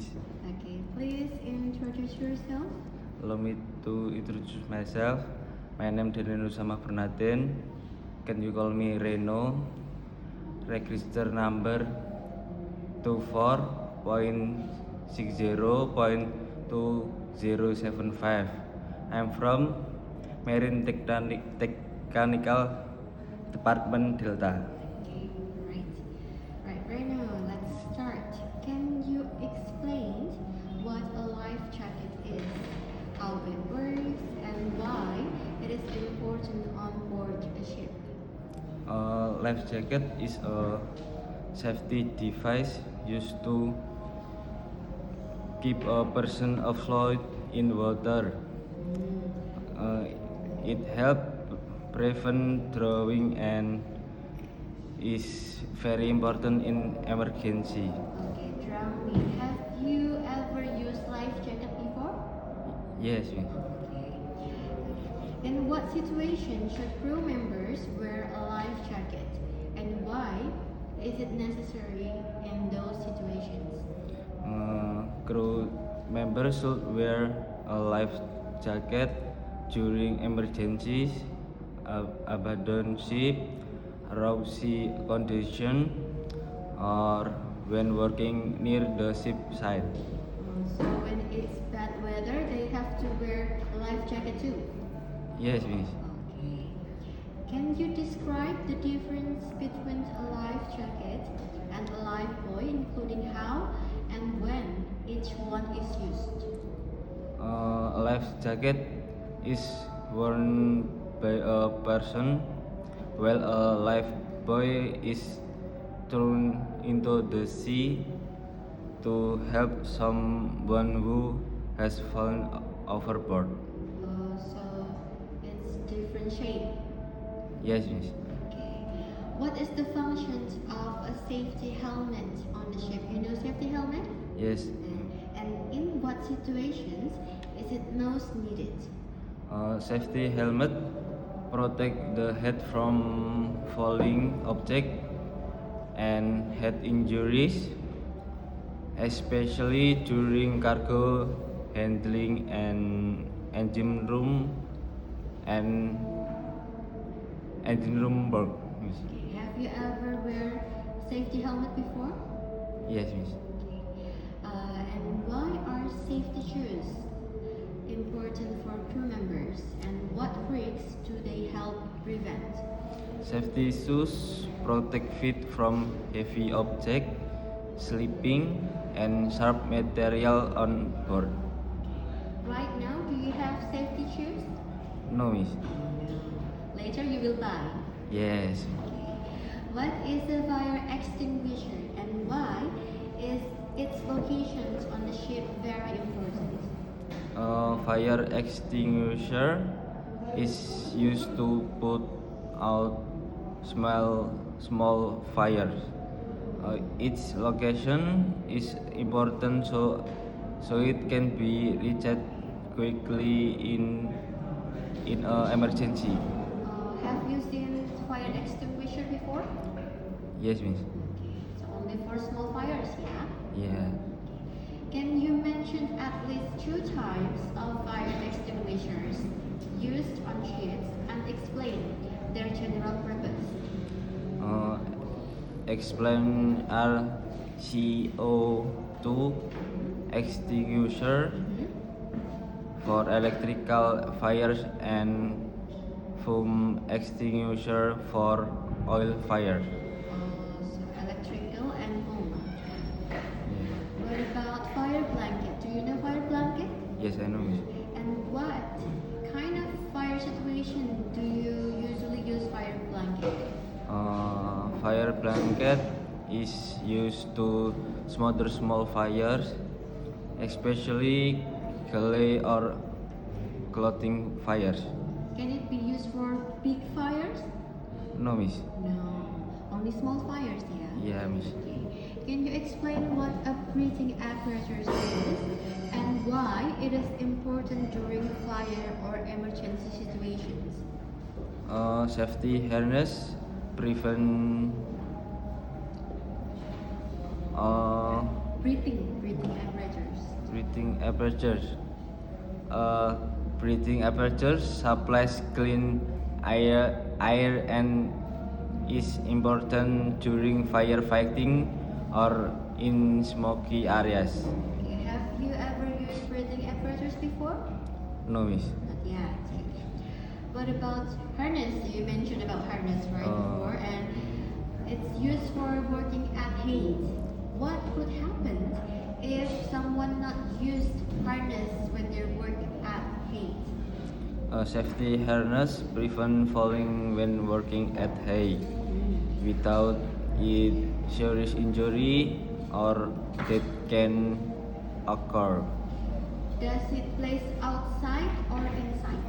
Miss. Okay, please introduce yourself. Allow me to introduce myself. My name is Reno Samah Bernatin. Can you call me Reno? Register number 24.60.2075. I'm from Marine Technical Department Delta. Okay, right. Right now, let's start. Can you explain what a life jacket is, how it works, and why it is important on board a ship? Life jacket is a safety device used to keep a person afloat in water. It helps prevent drowning and is very important in emergency. Okay, drowning. Have you ever used life jacket before? Yes, miss. Okay. In what situation should crew members wear a life jacket, and why is it necessary in those situations? Crew members should wear a life jacket during emergencies, abandoned ship, raw sea condition, or when working near the ship site. So when it's bad weather, they have to wear a life jacket too. Yes, miss. Okay. Can you describe the difference between a life jacket and a life buoy, including how and when each one is used? A life jacket is worn by a person, while a life buoy is thrown into the sea to help someone who has fallen overboard. So it's different shape. Yes, miss. Okay. What is the function of a safety helmet on the ship? You know safety helmet? Yes. And in what situations is it most needed? Safety helmet protect the head from falling object and head injuries, especially during cargo handling and engine room work. Miss. Okay. Have you ever wear safety helmet before? Yes, miss. Okay. And why are safety shoes important for crew members, and what risks do they help prevent? Safety shoes protect feet from heavy object, slipping, and sharp material on board. Right now, do you have safety shoes? No, miss. Later, you will buy. Yes. Okay. What is a fire extinguisher, and why is its location on the ship very important? Fire extinguisher is used to put out small fires. Its location is important so it can be reached quickly in an emergency. Have you seen fire extinguisher before? Yes, miss. Okay, so only for small fires, yeah? Yeah. Can you mention at least 2 types of fire extinguishers used on ships and explain their general purpose? Explain CO2 extinguisher for electrical fires and foam extinguisher for oil fires. So electrical and foam. Yeah. What about fire blanket? Do you know fire blanket? Yes, I know, miss. And what kind of fire situation do you usually use fire blanket? Fire blanket is used to smother small fires, especially clay or clothing fires. Can it be used for big fires? No, miss. No, only small fires, yeah? Yeah, miss. Okay. Can you explain what a breathing apparatus is and why it is important during fire or emergency situations? Safety harness prevent Breathing apparatus. apertures. Breathing apertures supplies clean air and is important during firefighting or in smoky areas. Okay, have you ever used breathing apparatus before? No, miss. Not yet. Okay. What about harness? You mentioned about harness right before, and it's used for working at height. What would happen if someone not used harness when they work at height? A safety harness prevent falling when working at height. Without it, serious injury or death can occur. Does it place outside or inside?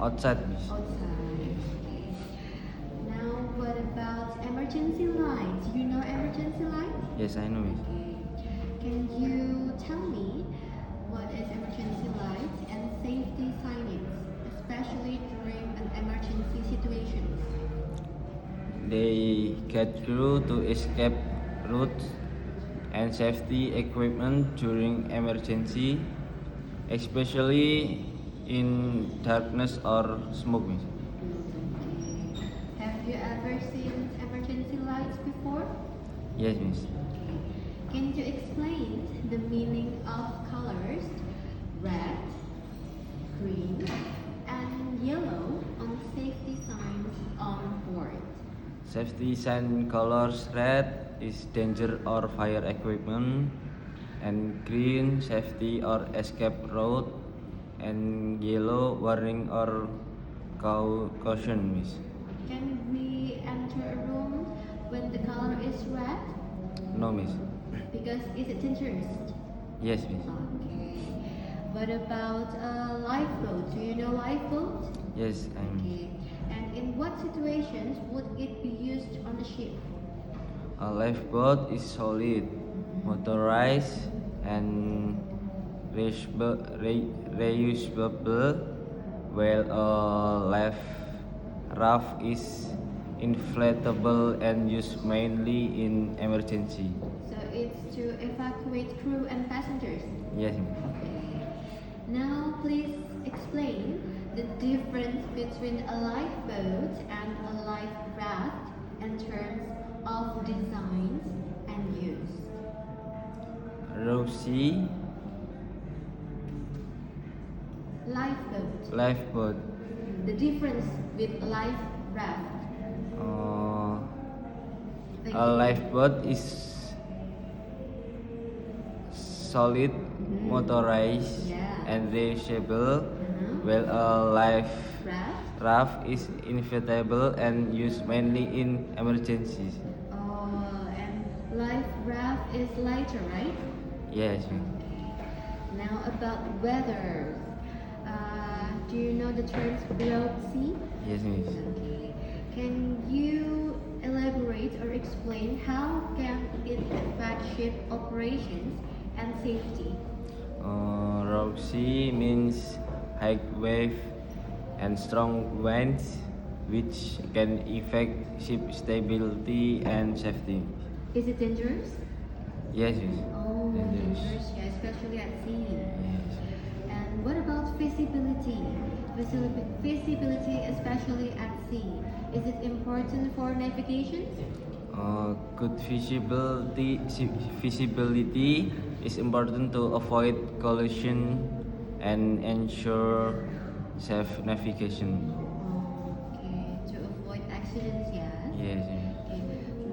Outside, miss. Outside. Okay. Now, what about emergency lights? You know emergency lights? Yes, I know, miss. Okay. Can you tell me what is emergency lights and safety signage, especially during an emergency situation? They get crew to escape routes and safety equipment during emergency, especially in darkness or smoke, miss. Have you ever seen emergency lights before? Yes, miss. Can you explain the meaning of colors red, green, and yellow on safety signs on board? Safety sign colors red is danger or fire equipment, and green safety or escape route, and yellow warning or caution, miss. Can we enter a room when the color is red? No, miss. Because is it dangerous? Yes, miss. Okay. What about a lifeboat? Do you know lifeboat? Yes, I'm. Okay. And in what situations would it be used on a ship? A lifeboat is solid, motorized, and reusable, while a life raft is inflatable and used mainly in emergency. So it's to evacuate crew and passengers. Yes, ma'am. Okay. Now please explain the difference between a lifeboat and a life raft in terms of designs and use. Rosie, Lifeboat. lifeboat. The difference with life raft. Thank A you. lifeboat is solid, motorized, Yeah. and reusable, Mhm. while a life Raft. raft is inflatable and used mainly in emergencies. Oh, and life raft is lighter, right? Yes, ma'am. Now about weather. Do you know the terms road sea? Yes, miss. Okay. Can you elaborate or explain how can it affect ship operations and safety? Roxy means high wave and strong winds, which can affect ship stability and safety. Is it dangerous? Yes, miss. Oh, Dangerous. dangerous, yeah, especially at sea. Yes. And what about visibility? Visibility, especially at sea. Is it important for navigation? Good visibility is important to avoid collision and ensure safe navigation. Okay, to avoid accidents, yes. Yes, miss. Okay.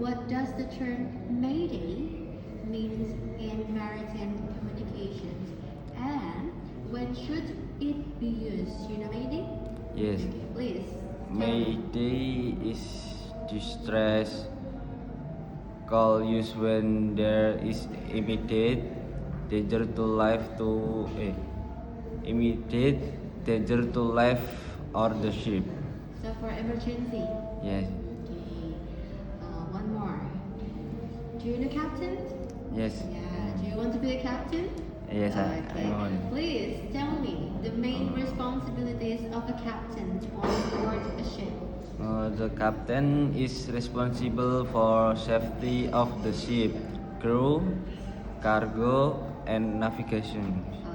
What does the term Mayday means in maritime communications? And when should it be used? You know Mayday? Yes. Okay, please. tell me. Mayday is distress call used when there is immediate danger to life immediate danger to life or the ship. So for emergency. Yes. Okay. One more. Do you know captain? Yes. Yeah. Do you want to be a captain? Yes, I Okay. know. Please tell me the main responsibilities of a captain on board a ship. The captain is responsible for safety of the ship, crew, cargo, and navigation.